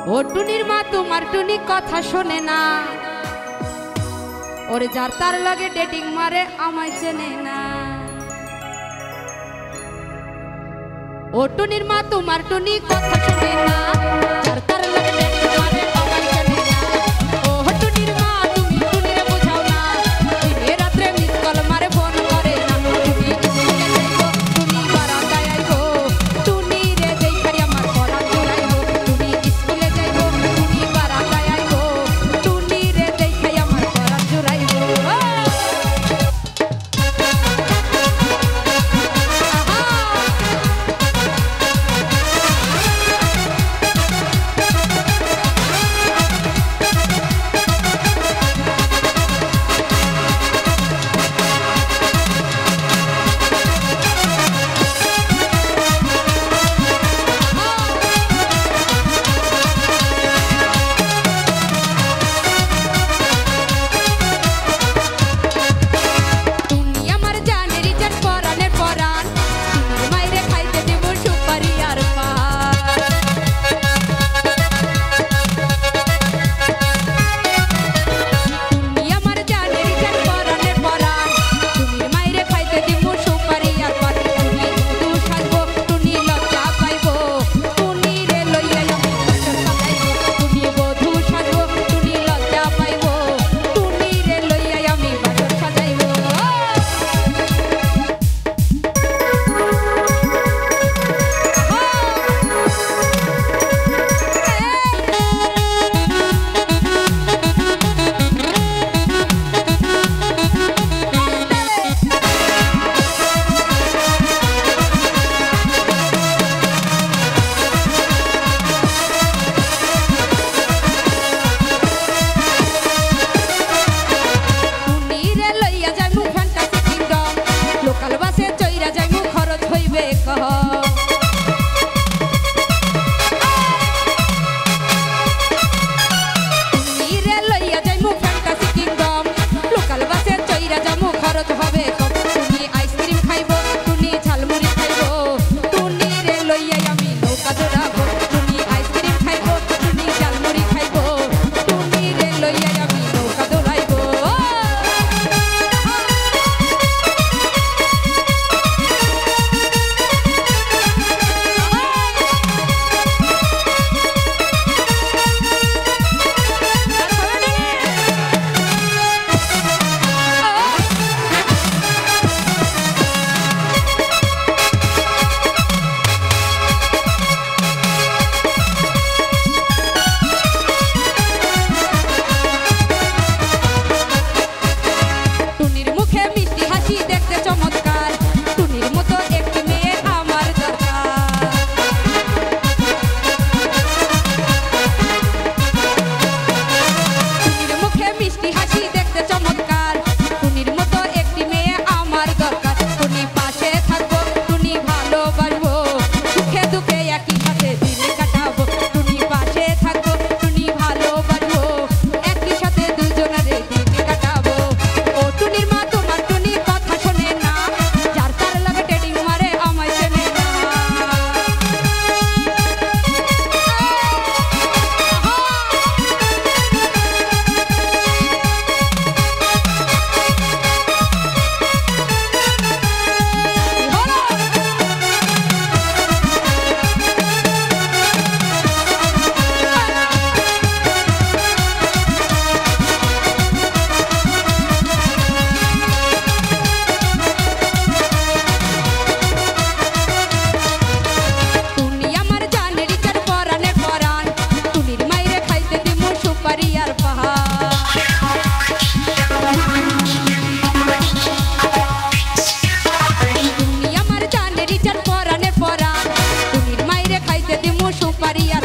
ও টুনির মা তোমার টুনি কথা শোনে না, ওরে যার তার লগে ডেটিং মারে আমায় চেনে না। ও টুনির মা তোমার টুনি কথা শোনে না, যার তার লগে ডেটিং মারে আমায় চেনে না। ও টুনির মা তুমি টুনিরে বোঝাও না, দিনে রাত্রে মিস কল মারে ফোন করে না। টুনি স্কুলে যাইবো, টুনি বারান্দায় আইবো, টুনি রে দেখাই আমার পরাণ জুড়াইবো। টুনি স্কুলে যাইবো, টুনি বারান্দায় আইবো, টুনি রে দেখাই আমার পরাণ জুড়াইবো। সুপারি আর